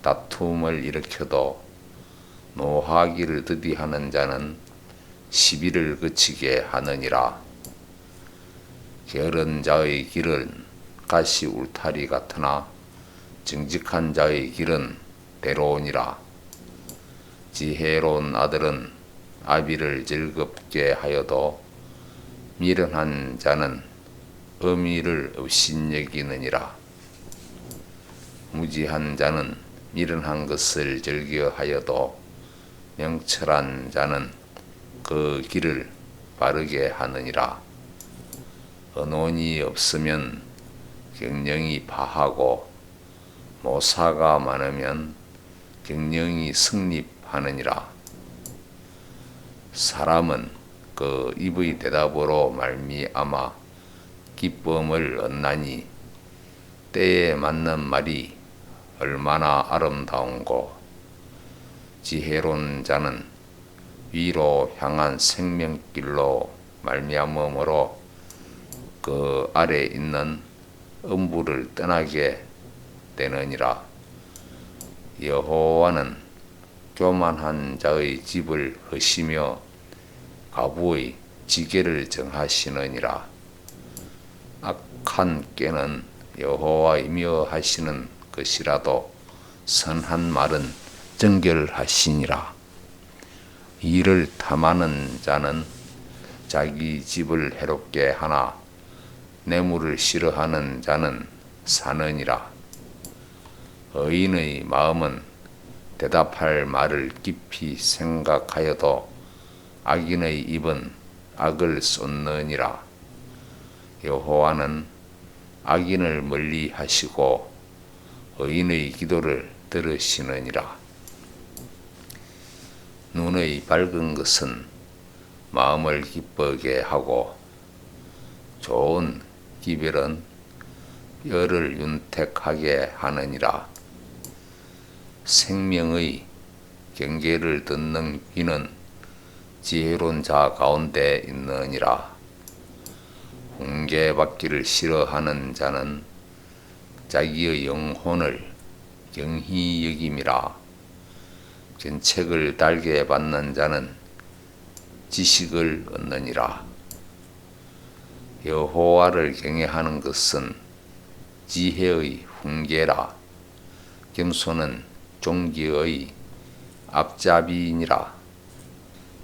다툼을 일으켜도 노하기를 더디하는 자는 시비를 그치게 하느니라. 게으른 자의 길은 가시 울타리 같으나 정직한 자의 길은 대로우니라. 지혜로운 아들은 아비를 즐겁게 하여도 미련한 자는 의미를 업신여기느니라. 무지한 자는 미련한 것을 즐겨하여도 명철한 자는 그 길을 바르게 하느니라. 언혼이 없으면 경영이 파하고 모사가 많으면 경영이 승립하느니라. 사람은 그 입의 대답으로 말미암아 기쁨을 얻나니 때에 맞는 말이 얼마나 아름다운고. 지혜로운 자는 위로 향한 생명길로 말미암음으로 그 아래 있는 음부를 떠나게 되느니라. 여호와는 교만한 자의 집을 허시며 가부의 지게를 정하시느니라. 악한 꾀는 여호와 미워하시는 것이라도 선한 말은 정결하시니라. 이를 탐하는 자는 자기 집을 해롭게 하나 뇌물을 싫어하는 자는 사느니라. 의인의 마음은 대답할 말을 깊이 생각하여도 악인의 입은 악을 쏟느니라. 여호와는 악인을 멀리 하시고 의인의 기도를 들으시느니라. 눈의 밝은 것은 마음을 기쁘게 하고 좋은 기별은 뼈를 윤택하게 하느니라. 생명의 경계를 듣는 귀는 지혜로운 자 가운데 있느니라. 훈계받기를 싫어하는 자는 자기의 영혼을 경히 여김이라. 견책을 달게 받는 자는 지식을 얻느니라. 여호와를 경외하는 것은 지혜의 훈계라. 겸손은 종기의 앞잡이니라.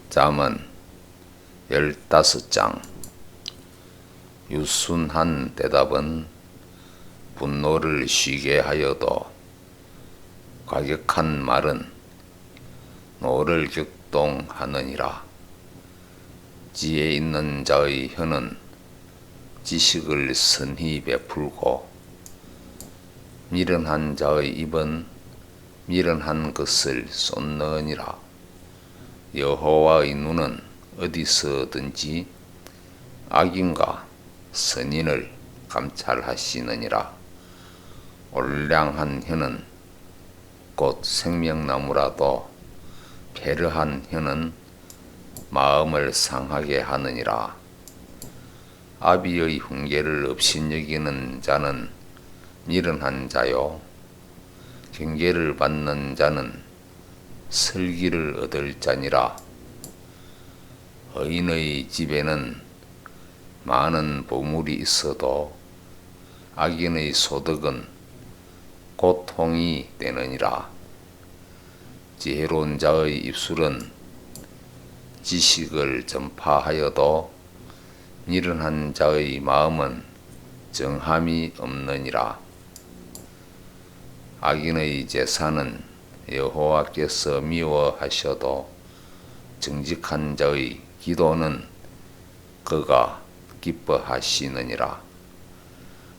잠언 15장. 유순한 대답은 분노를 쉬게 하여도 과격한 말은 노를 격동하느니라. 지혜 있는 자의 혀는 지식을 선히 베풀고 미련한 자의 입은 미련한 것을 쏟느니라. 여호와의 눈은 어디서든지 악인과 선인을 감찰하시느니라. 올량한 혀는 곧 생명나무라도 패르한 혀는 마음을 상하게 하느니라. 아비의 훈계를 업신여기는 자는 미련한 자요, 경계를 받는 자는 슬기를 얻을 자니라. 의인의 집에는 많은 보물이 있어도 악인의 소득은 고통이 되느니라. 지혜로운 자의 입술은 지식을 전파하여도 미련한 자의 마음은 정함이 없느니라. 악인의 제사는 여호와께서 미워하셔도 정직한 자의 기도는 그가 기뻐하시느니라.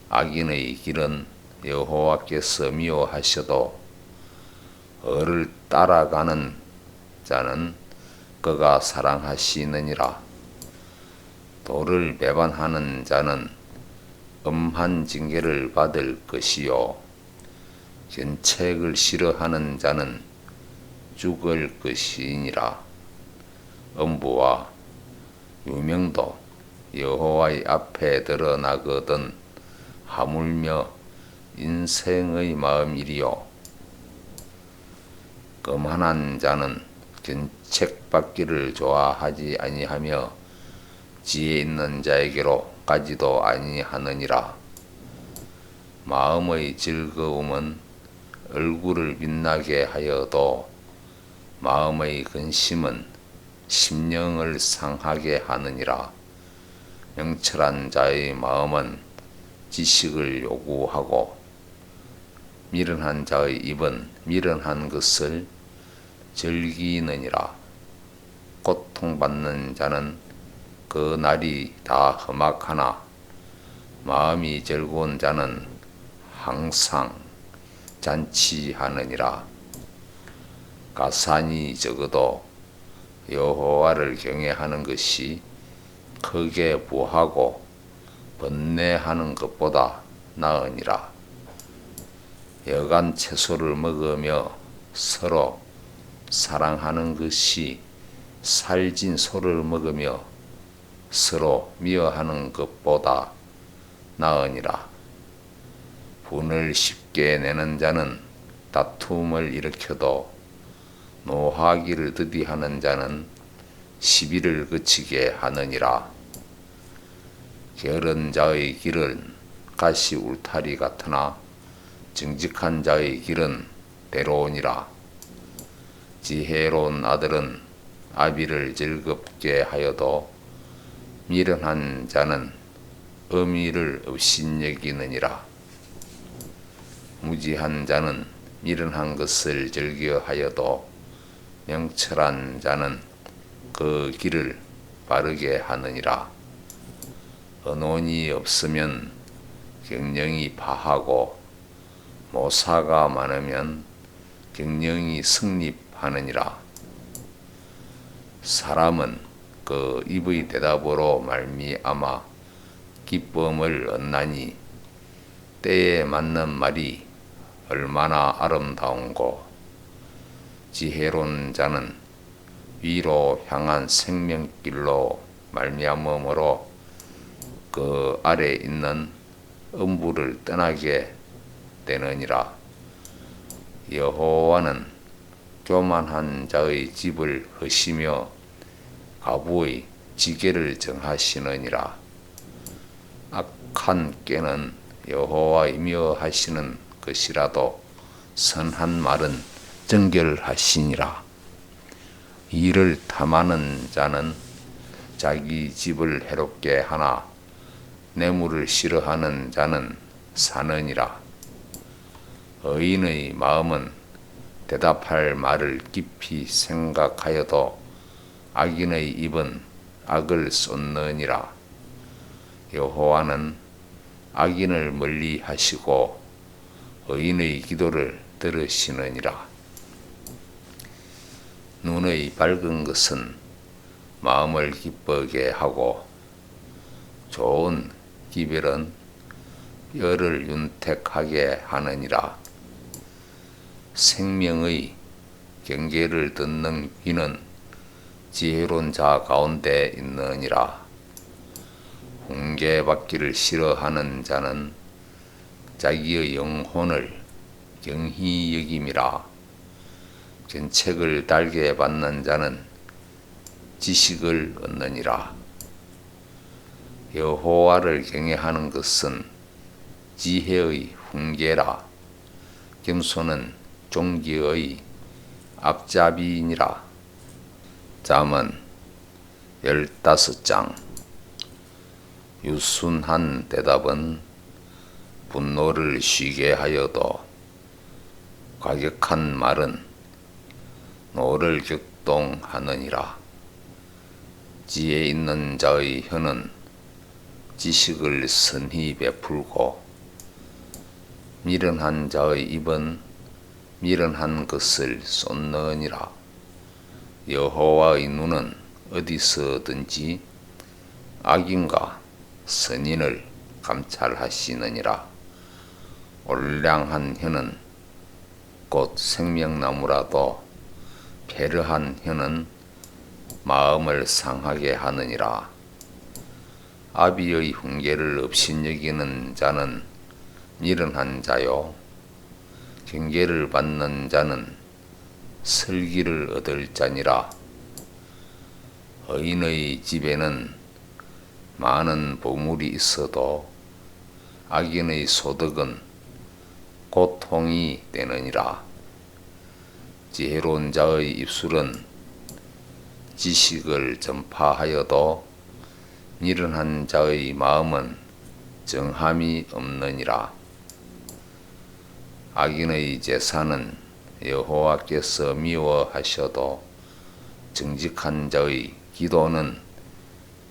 악인의 길은 여호와께서 미워하셔도 어를 따라가는 자는 그가 사랑하시느니라. 도를 배반하는 자는 엄한 징계를 받을 것이요, 견책을 싫어하는 자는 죽을 것이니라. 엄부와 유명도 여호와의 앞에 드러나거든 하물며 인생의 마음이리요. 거만한 자는 견책받기를 좋아하지 아니하며 지혜 있는 자에게로 가지도 아니하느니라. 마음의 즐거움은 얼굴을 빛나게 하여도 마음의 근심은 심령을 상하게 하느니라. 명철한 자의 마음은 지식을 요구하고 미련한 자의 입은 미련한 것을 즐기느니라. 고통받는 자는 그 날이 다 험악하나 마음이 즐거운 자는 항상 잔치하느니라. 가산이 적어도 여호와를 경외하는 것이 크게 부하고 번뇌하는 것보다 나으니라. 여간 채소를 먹으며 서로 사랑하는 것이 살진 소를 먹으며 서로 미워하는 것보다 나으니라. 분을 쉽게 내는 자는 다툼을 일으켜도 노하기를 더디하는 자는 시비를 그치게 하느니라. 게으른 자의 길은 가시 울타리 같으나 정직한 자의 길은 대로우니라. 지혜로운 아들은 아비를 즐겁게 하여도 미련한 자는 의미를 업신여기느니라. 무지한 자는 미련한 것을 즐겨하여도 명철한 자는 그 길을 바르게 하느니라. 언혼이 없으면 경영이 파하고 모사가 많으면 경영이 성립하느니라. 사람은 그 입의 대답으로 말미암아 기쁨을 얻나니 때에 맞는 말이 얼마나 아름다운고. 지혜로운 자는 위로 향한 생명길로 말미암음으로 그 아래 있는 음부를 떠나게 되느니라. 여호와는 교만한 자의 집을 허시며 가부의 지게를 정하시느니라. 악한 꾀는 여호와 미워하시는 것이라도 선한 말은 정결하시니라. 이를 탐하는 자는 자기 집을 해롭게 하나 뇌물을 싫어하는 자는 사느니라. 의인의 마음은 대답할 말을 깊이 생각하여도 악인의 입은 악을 쏟느니라. 여호와는 악인을 멀리 하시고 의인의 기도를 들으시느니라. 눈의 밝은 것은 마음을 기쁘게 하고 좋은 기별은 뼈를 윤택하게 하느니라. 생명의 경계를 듣는 귀는 지혜로운 자 가운데 있느니라. 훈계받기를 싫어하는 자는 자기의 영혼을 경히 여김이라. 견책을 달게 받는 자는 지식을 얻느니라. 여호와를 경외하는 것은 지혜의 훈계라. 겸손은 종기의 앞잡이니라. 잠언 15장. 유순한 대답은 분노를 쉬게 하여도 과격한 말은 노를 격동하느니라. 지혜 있는 자의 혀는 지식을 선히 베풀고 미련한 자의 입은 미련한 것을 쏟느니라. 여호와의 눈은 어디서든지 악인과 선인을 감찰하시느니라. 올량한 혀는 곧 생명나무라도 패르한 혀는 마음을 상하게 하느니라. 아비의 훈계를 업신여기는 자는 미련한 자요, 경계를 받는 자는 슬기를 얻을 자니라. 의인의 집에는 많은 보물이 있어도 악인의 소득은 고통이 되느니라. 지혜로운 자의 입술은 지식을 전파하여도 미련한 자의 마음은 정함이 없느니라. 악인의 제사는 여호와께서 미워하셔도 정직한 자의 기도는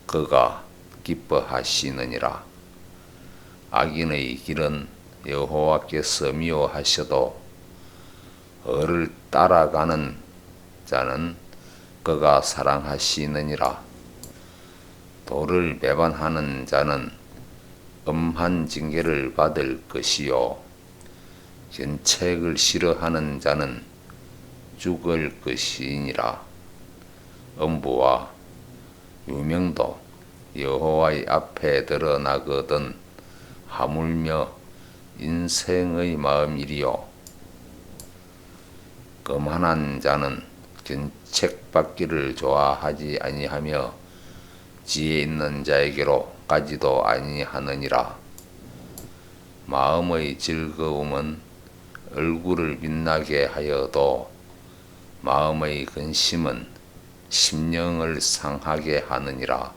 그가 기뻐하시느니라. 악인의 길은 여호와께서 미워하셔도 을을 따라가는 자는 그가 사랑하시느니라. 도를 배반하는 자는 엄한 징계를 받을 것이요, 견책을 싫어하는 자는 죽을 것이니라. 엄부와 유명도 여호와의 앞에 드러나거든 하물며 인생의 마음이리요. 거만한 자는 견책받기를 좋아하지 아니하며 지혜 있는 자에게로 가지도 아니하느니라. 마음의 즐거움은 얼굴을 빛나게 하여도 마음의 근심은 심령을 상하게 하느니라.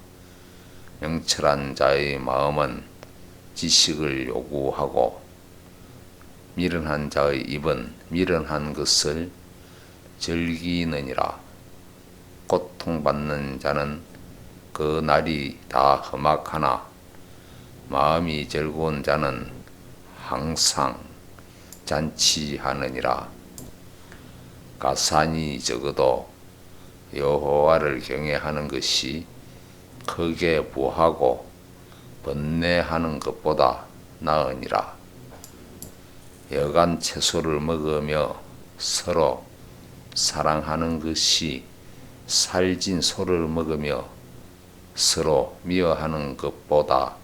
명철한 자의 마음은 지식을 요구하고 미련한 자의 입은 미련한 것을 즐기느니라. 고통받는 자는 그 날이 다 험악하나 마음이 즐거운 자는 항상 잔치하느니라. 가산이 적어도 여호와를 경외하는 것이 크게 부하고 번뇌하는 것보다 나으니라. 여간 채소를 먹으며 서로 사랑하는 것이 살진 소를 먹으며 서로 미워하는 것보다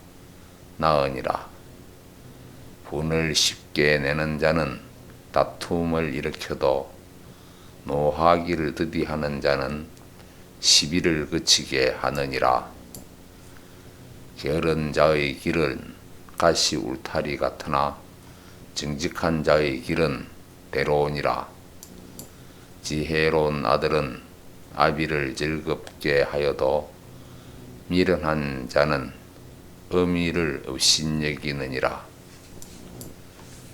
나으니라. 분을 쉽게 내는 자는 다툼을 일으켜도 노하기를 더디하는 자는 시비를 그치게 하느니라. 게으른 자의 길은 가시 울타리 같으나 정직한 자의 길은 대로우니라. 지혜로운 아들은 아비를 즐겁게 하여도 미련한 자는 의미를 업신여기느니라.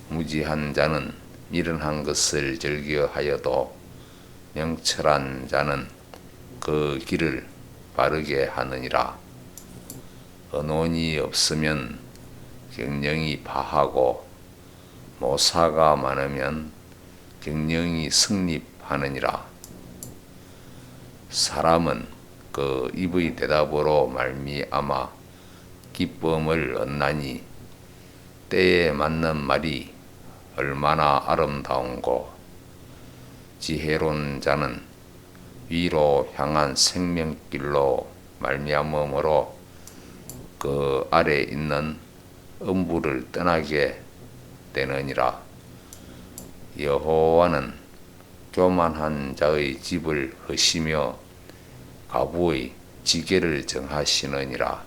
무지한 자는 미련한 것을 즐겨하여도 명철한 자는 그 길을 바르게 하느니라. 언혼이 없으면 경영이 파하고 모사가 많으면 경영이 성립하느니라. 사람은 그 입의 대답으로 말미암아 기쁨을 얻나니 때에 맞는 말이 얼마나 아름다운고. 지혜로운 자는 위로 향한 생명길로 말미암음으로 그 아래 있는 음부를 떠나게 되느니라. 여호와는 교만한 자의 집을 허시며 가부의 지게를 정하시느니라.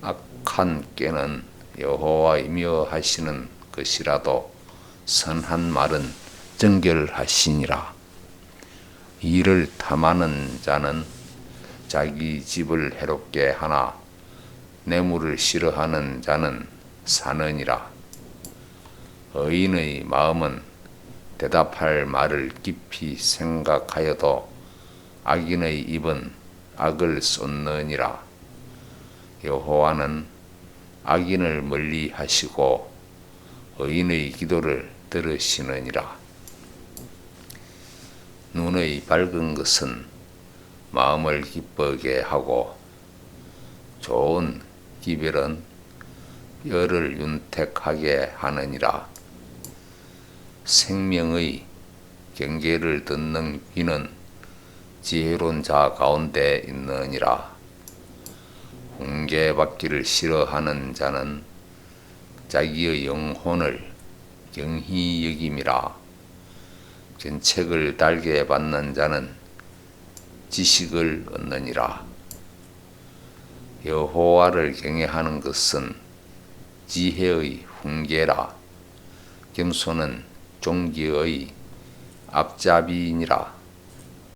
악한 꾀는 여호와이며 하시는 것이라도 선한 말은 정결하시니라. 이를 탐하는 자는 자기 집을 해롭게 하나 뇌물을 싫어하는 자는 사느니라. 의인의 마음은 대답할 말을 깊이 생각하여도 악인의 입은 악을 쏟느니라. 여호와는 악인을 멀리 하시고 의인의 기도를 들으시느니라. 눈의 밝은 것은 마음을 기쁘게 하고 좋은 기별은 뼈를 윤택하게 하느니라. 생명의 경계를 듣는 귀는 지혜로운 자 가운데 있느니라. 훈계받기를 싫어하는 자는 자기의 영혼을 경히 여김이라. 견책을 달게 받는 자는 지식을 얻느니라. 여호와를 경외하는 것은 지혜의 훈계라. 겸손은 종기의 앞잡이니라.